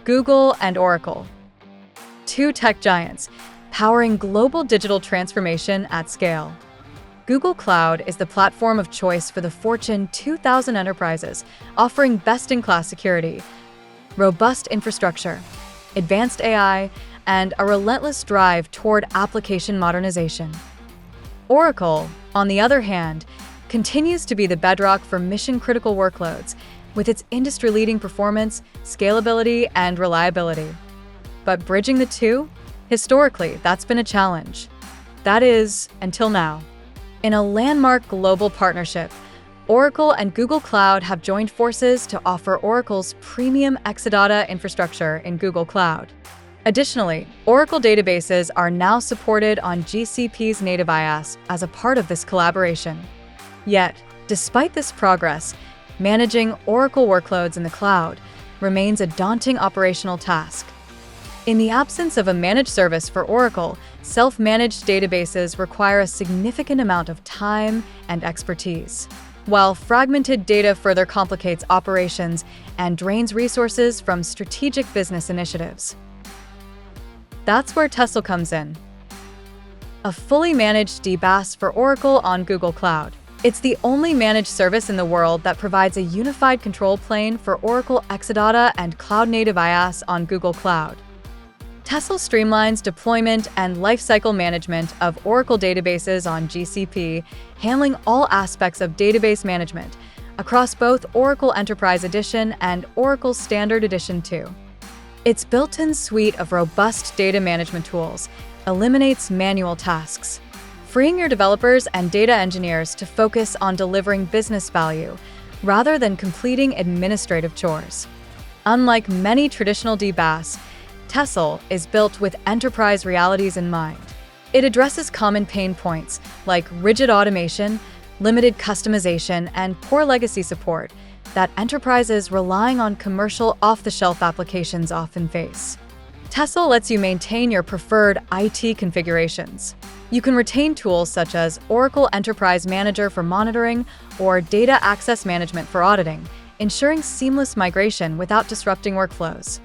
Google and Oracle, two tech giants powering global digital transformation at scale. Google Cloud is the platform of choice for the Fortune 2000 enterprises, offering best-in-class security, robust infrastructure, advanced AI, and a relentless drive toward application modernization. Oracle, on the other hand, continues to be the bedrock for mission-critical workloads, with its industry-leading performance, scalability, and reliability. But bridging the two? Historically, that's been a challenge. That is, until now. In a landmark global partnership, Oracle and Google Cloud have joined forces to offer Oracle's premium Exadata infrastructure in Google Cloud. Additionally, Oracle databases are now supported on GCP's native IaaS as a part of this collaboration. Yet, despite this progress, managing Oracle workloads in the cloud remains a daunting operational task. In the absence of a managed service for Oracle, self-managed databases require a significant amount of time and expertise, while fragmented data further complicates operations and drains resources from strategic business initiatives. That's where Tessell comes in. A fully managed DBaaS for Oracle on Google Cloud. It's the only managed service in the world that provides a unified control plane for Oracle Exadata and cloud-native IaaS on Google Cloud. Tessell streamlines deployment and lifecycle management of Oracle databases on GCP, handling all aspects of database management across both Oracle Enterprise Edition and Oracle Standard Edition 2. Its built-in suite of robust data management tools eliminates manual tasks, freeing your developers and data engineers to focus on delivering business value rather than completing administrative chores. Unlike many traditional DBaaS, Tessell is built with enterprise realities in mind. It addresses common pain points like rigid automation, limited customization, and poor legacy support that enterprises relying on commercial off-the-shelf applications often face. Tessell lets you maintain your preferred IT configurations. You can retain tools such as Oracle Enterprise Manager for monitoring or Data Access Management for auditing, ensuring seamless migration without disrupting workflows.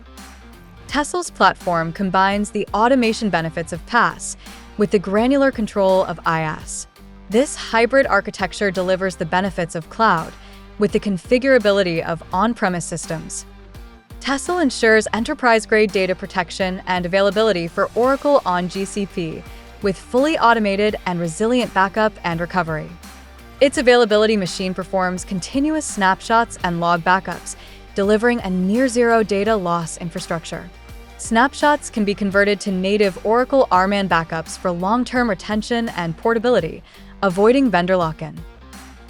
Tessell's platform combines the automation benefits of PaaS with the granular control of IaaS. This hybrid architecture delivers the benefits of cloud with the configurability of on-premise systems. Tessell ensures enterprise-grade data protection and availability for Oracle on GCP, with fully automated and resilient backup and recovery. Its availability machine performs continuous snapshots and log backups, delivering a near-zero data loss infrastructure. Snapshots can be converted to native Oracle RMAN backups for long-term retention and portability, avoiding vendor lock-in.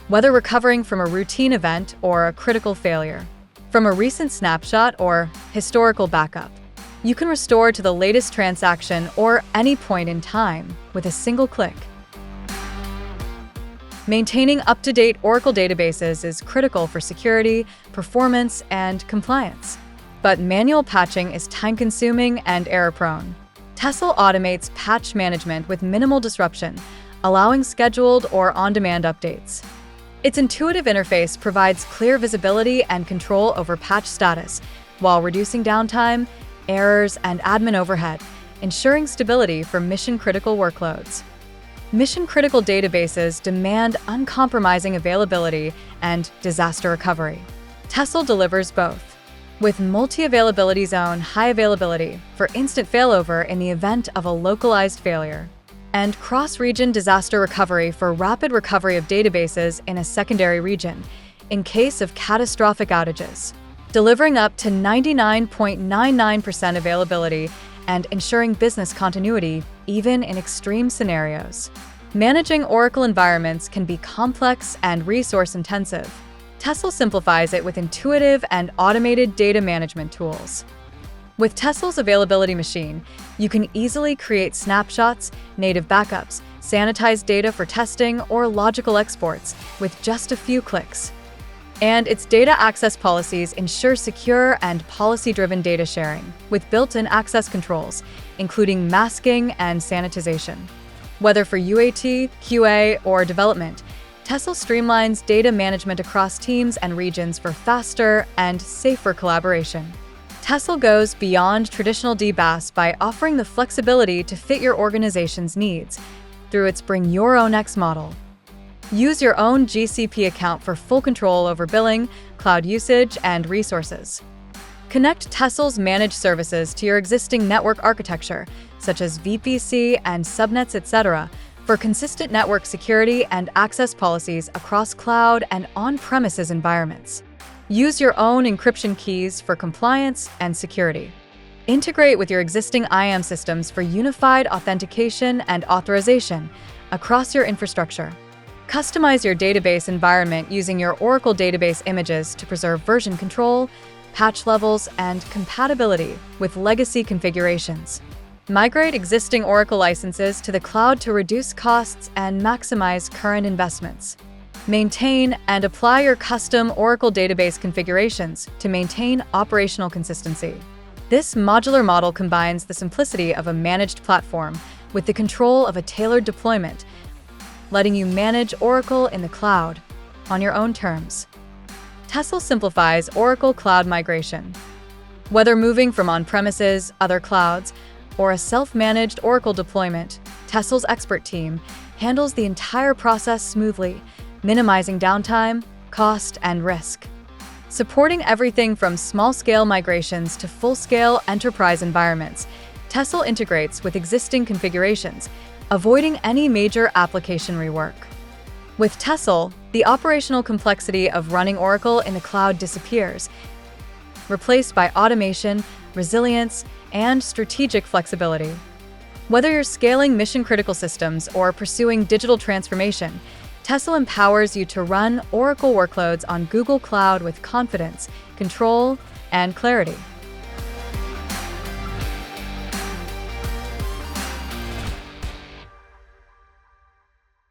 Whether recovering from a routine event or a critical failure, from a recent snapshot or historical backup, you can restore to the latest transaction or any point in time with a single click. Maintaining up-to-date Oracle databases is critical for security, performance, and compliance. But manual patching is time-consuming and error-prone. Tessell automates patch management with minimal disruption, allowing scheduled or on-demand updates. Its intuitive interface provides clear visibility and control over patch status, while reducing downtime, errors, and admin overhead, ensuring stability for mission-critical workloads. Mission-critical databases demand uncompromising availability and disaster recovery. Tessell delivers both, with multi-availability zone high availability for instant failover in the event of a localized failure, and cross-region disaster recovery for rapid recovery of databases in a secondary region in case of catastrophic outages, delivering up to 99.99% availability and ensuring business continuity even in extreme scenarios. Managing Oracle environments can be complex and resource-intensive. Tessell simplifies it with intuitive and automated data management tools. With Tessell's availability machine, you can easily create snapshots, native backups, sanitize data for testing, or logical exports with just a few clicks. And its data access policies ensure secure and policy-driven data sharing, with built-in access controls, including masking and sanitization. Whether for UAT, QA, or development, Tessell streamlines data management across teams and regions for faster and safer collaboration. Tessell goes beyond traditional DBaaS by offering the flexibility to fit your organization's needs through its Bring Your Own X model. Use your own GCP account for full control over billing, cloud usage, and resources. Connect Tessell's managed services to your existing network architecture, such as VPC and subnets, etc., for consistent network security and access policies across cloud and on-premises environments. Use your own encryption keys for compliance and security. Integrate with your existing IAM systems for unified authentication and authorization across your infrastructure. Customize your database environment using your Oracle database images to preserve version control, patch levels, and compatibility with legacy configurations. Migrate existing Oracle licenses to the cloud to reduce costs and maximize current investments. Maintain and apply your custom Oracle database configurations to maintain operational consistency. This modular model combines the simplicity of a managed platform with the control of a tailored deployment, letting you manage Oracle in the cloud on your own terms. Tessell simplifies Oracle cloud migration. Whether moving from on-premises, other clouds, or a self-managed Oracle deployment, Tessell's expert team handles the entire process smoothly, minimizing downtime, cost, and risk. Supporting everything from small-scale migrations to full-scale enterprise environments, Tessell integrates with existing configurations, avoiding any major application rework. With Tessell, the operational complexity of running Oracle in the cloud disappears, replaced by automation, resilience, and strategic flexibility. Whether you're scaling mission-critical systems or pursuing digital transformation, Tessell empowers you to run Oracle workloads on Google Cloud with confidence, control, and clarity.